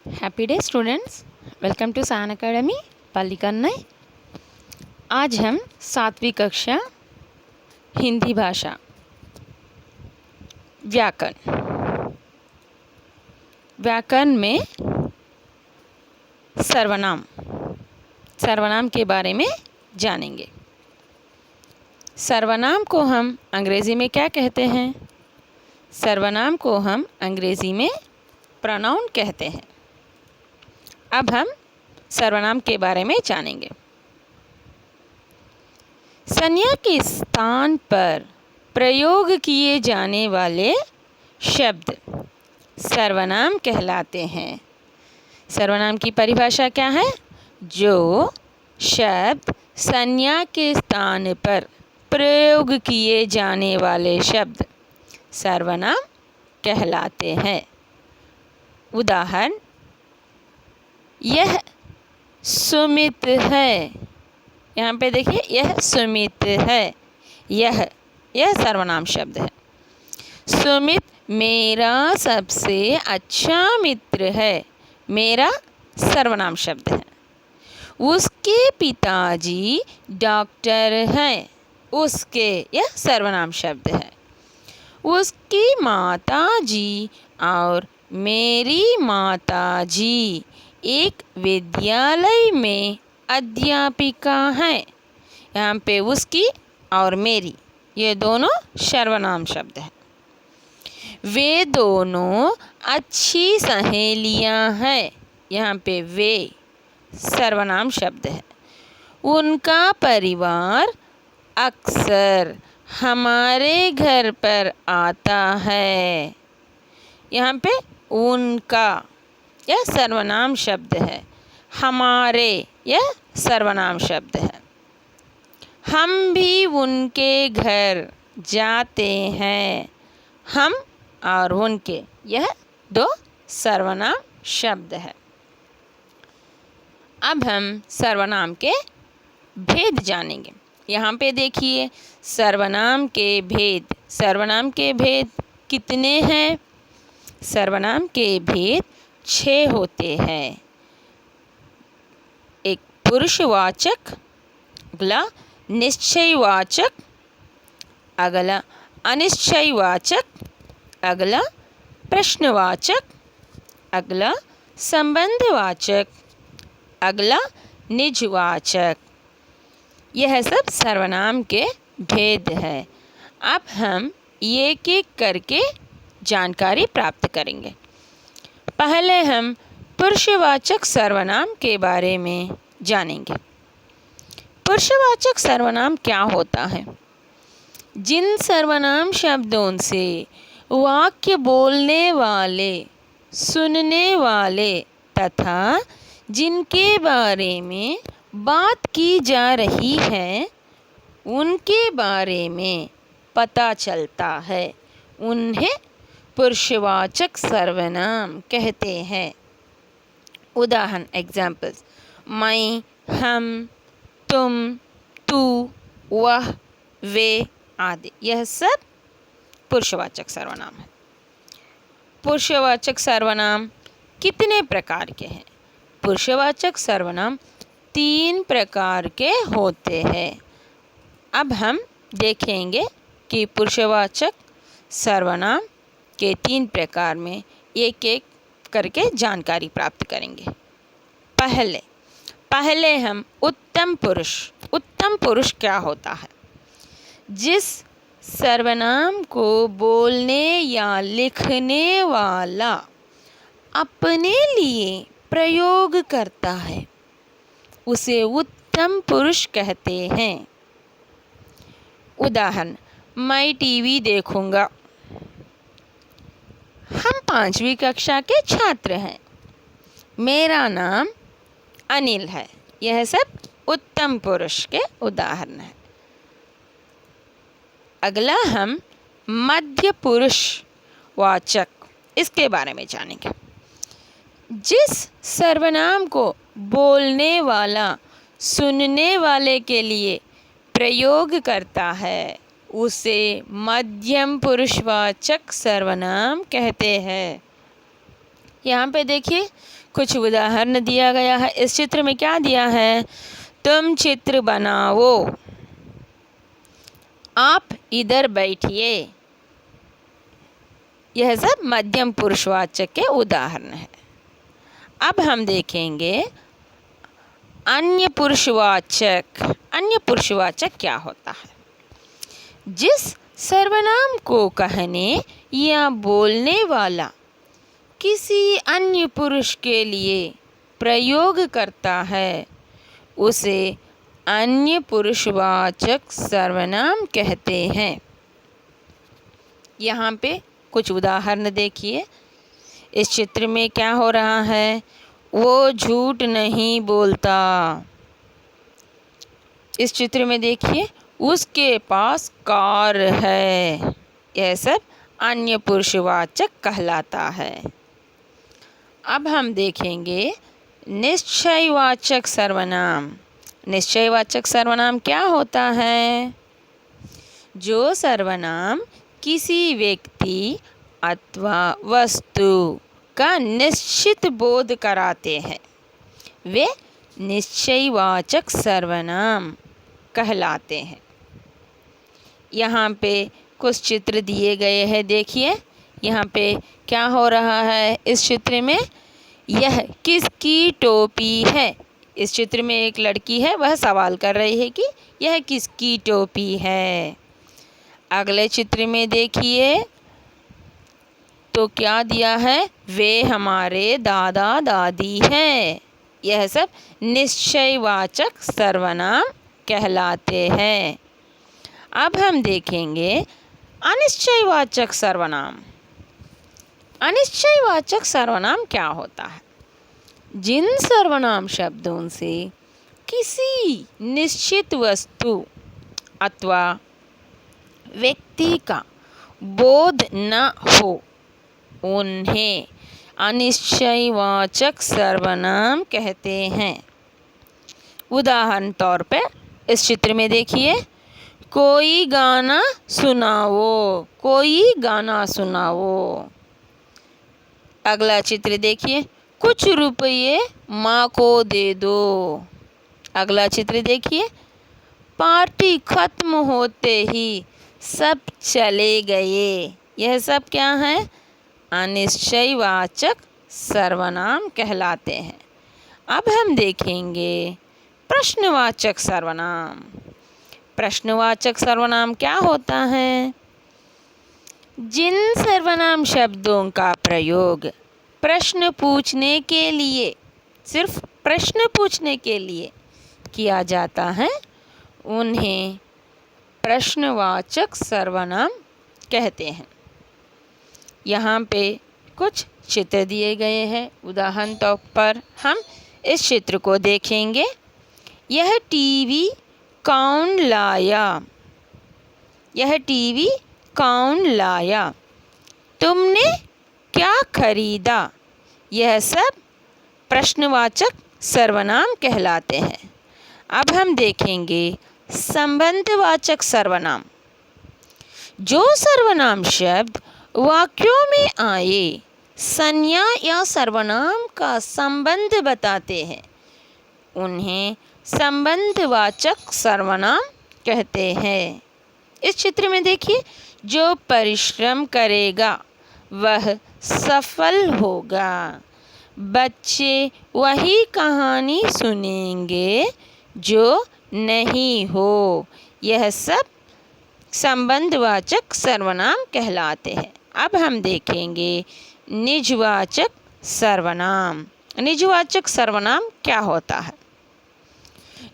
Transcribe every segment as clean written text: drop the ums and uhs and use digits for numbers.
Happy day students, welcome to Sign Academy Pallikaranai. आज हम 7वीं कक्षा हिंदी भाषा व्याकरण में सर्वनाम के बारे में जानेंगे। सर्वनाम को हम अंग्रेज़ी में क्या कहते हैं? सर्वनाम को हम अंग्रेज़ी में प्रोनाउन कहते हैं। अब हम सर्वनाम के बारे में जानेंगे। संज्ञा के स्थान पर प्रयोग किए जाने वाले शब्द सर्वनाम कहलाते हैं। सर्वनाम की परिभाषा क्या है? जो शब्द संज्ञा के स्थान पर प्रयोग किए जाने वाले शब्द सर्वनाम कहलाते हैं। उदाहरण, यह सुमित है। यहाँ पे देखिए, यह सुमित है। यह सर्वनाम शब्द है। सुमित मेरा सबसे अच्छा मित्र है। मेरा सर्वनाम शब्द है। उसके पिताजी डॉक्टर हैं। उसके, यह सर्वनाम शब्द है। उसकी माताजी और मेरी माताजी एक विद्यालय में अध्यापिका हैं। यहाँ पे उसकी और मेरी, ये दोनों सर्वनाम शब्द हैं। वे दोनों अच्छी सहेलियाँ हैं। यहाँ पे वे सर्वनाम शब्द है। उनका परिवार अक्सर हमारे घर पर आता है। यहाँ पे उनका, यह सर्वनाम शब्द है। हमारे, यह सर्वनाम शब्द है। हम भी उनके घर जाते हैं। हम और उनके, यह दो सर्वनाम शब्द है। अब हम सर्वनाम के भेद जानेंगे। यहाँ पे देखिए, सर्वनाम के भेद कितने हैं? सर्वनाम के भेद 6 होते हैं। एक पुरुषवाचक, अगला निश्चयवाचक, अगला अनिश्चयवाचक, अगला प्रश्नवाचक, अगला संबंधवाचक, अगला निजवाचक। यह सब सर्वनाम के भेद है। अब हम एक एक करके जानकारी प्राप्त करेंगे। पहले हम पुरुषवाचक सर्वनाम के बारे में जानेंगे। पुरुषवाचक सर्वनाम क्या होता है? जिन सर्वनाम शब्दों से वाक्य बोलने वाले, सुनने वाले तथा जिनके बारे में बात की जा रही है, उनके बारे में पता चलता है, उन्हें पुरुषवाचक सर्वनाम कहते हैं। उदाहरण, एग्जाम्पल्स, मैं, हम, तुम, तू, वह, वे आदि, यह सब पुरुषवाचक सर्वनाम है। पुरुषवाचक सर्वनाम कितने प्रकार के हैं? पुरुषवाचक सर्वनाम 3 प्रकार के होते हैं। अब हम देखेंगे कि पुरुषवाचक सर्वनाम के 3 प्रकार में एक एक करके जानकारी प्राप्त करेंगे। पहले हम उत्तम पुरुष क्या होता है? जिस सर्वनाम को बोलने या लिखने वाला अपने लिए प्रयोग करता है, उसे उत्तम पुरुष कहते हैं। उदाहरण, मैं टीवी देखूंगा। हम 5वीं कक्षा के छात्र हैं। मेरा नाम अनिल है। यह सब उत्तम पुरुष के उदाहरण हैं। अगला हम मध्य पुरुष वाचक, इसके बारे में जानेंगे। जिस सर्वनाम को बोलने वाला सुनने वाले के लिए प्रयोग करता है, उसे मध्यम पुरुषवाचक सर्वनाम कहते हैं। यहाँ पे देखिए कुछ उदाहरण दिया गया है। इस चित्र में क्या दिया है? तुम चित्र बनाओ, आप इधर बैठिए। यह सब मध्यम पुरुषवाचक के उदाहरण है। अब हम देखेंगे अन्य पुरुषवाचक। अन्य पुरुषवाचक क्या होता है? जिस सर्वनाम को कहने या बोलने वाला किसी अन्य पुरुष के लिए प्रयोग करता है उसे अन्य पुरुषवाचक सर्वनाम कहते हैं। यहाँ पे कुछ उदाहरण देखिए। इस चित्र में क्या हो रहा है? वो झूठ नहीं बोलता। इस चित्र में देखिए उसके पास कार है। यह सब अन्य पुरुषवाचक कहलाता है। अब हम देखेंगे निश्चयवाचक सर्वनाम। निश्चयवाचक सर्वनाम क्या होता है? जो सर्वनाम किसी व्यक्ति अथवा वस्तु का निश्चित बोध कराते हैं वे निश्चयवाचक सर्वनाम कहलाते हैं। यहाँ पे कुछ चित्र दिए गए हैं। देखिए यहाँ पे क्या हो रहा है? इस चित्र में यह किसकी टोपी है? इस चित्र में एक लड़की है, वह सवाल कर रही है कि यह किसकी टोपी है। अगले चित्र में देखिए तो क्या दिया है? वे हमारे दादा दादी हैं। यह सब निश्चयवाचक सर्वनाम कहलाते हैं। अब हम देखेंगे अनिश्चयवाचक सर्वनाम। अनिश्चयवाचक सर्वनाम क्या होता है? जिन सर्वनाम शब्दों से किसी निश्चित वस्तु अथवा व्यक्ति का बोध न हो उन्हें अनिश्चयवाचक सर्वनाम कहते हैं। उदाहरण तौर पर इस चित्र में देखिए कोई गाना सुनाओ, कोई गाना सुनाओ। अगला चित्र देखिए कुछ रुपये माँ को दे दो। अगला चित्र देखिए पार्टी खत्म होते ही सब चले गए। यह सब क्या है? अनिश्चयवाचक सर्वनाम कहलाते हैं। अब हम देखेंगे प्रश्नवाचक सर्वनाम। प्रश्नवाचक सर्वनाम क्या होता है? जिन सर्वनाम शब्दों का प्रयोग प्रश्न पूछने के लिए, सिर्फ प्रश्न पूछने के लिए किया जाता है उन्हें प्रश्नवाचक सर्वनाम कहते हैं। यहाँ पे कुछ चित्र दिए गए हैं। उदाहरण तौर पर हम इस चित्र को देखेंगे। यह टीवी कौन लाया? यह टीवी कौन लाया? तुमने क्या खरीदा? यह सब प्रश्नवाचक सर्वनाम कहलाते हैं। अब हम देखेंगे संबंधवाचक सर्वनाम। जो सर्वनाम शब्द वाक्यों में आए संज्ञा या सर्वनाम का संबंध बताते हैं उन्हें संबंधवाचक सर्वनाम कहते हैं। इस चित्र में देखिए जो परिश्रम करेगा वह सफल होगा। बच्चे वही कहानी सुनेंगे जो नहीं हो। यह सब संबंधवाचक सर्वनाम कहलाते हैं। अब हम देखेंगे निजवाचक सर्वनाम। निजवाचक सर्वनाम क्या होता है?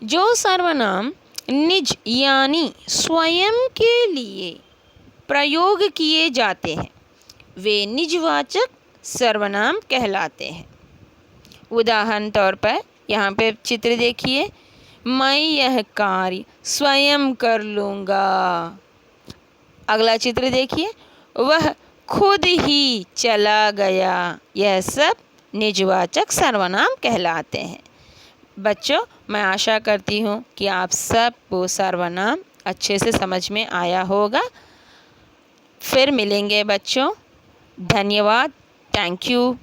जो सर्वनाम निज यानी स्वयं के लिए प्रयोग किए जाते हैं वे निजवाचक सर्वनाम कहलाते हैं। उदाहरण तौर पर यहाँ पे चित्र देखिए मैं यह कार्य स्वयं कर लूँगा। अगला चित्र देखिए वह खुद ही चला गया। यह सब निजवाचक सर्वनाम कहलाते हैं। बच्चों मैं आशा करती हूँ कि आप सबको सर्वनाम अच्छे से समझ में आया होगा। फिर मिलेंगे बच्चों। धन्यवाद। Thank you.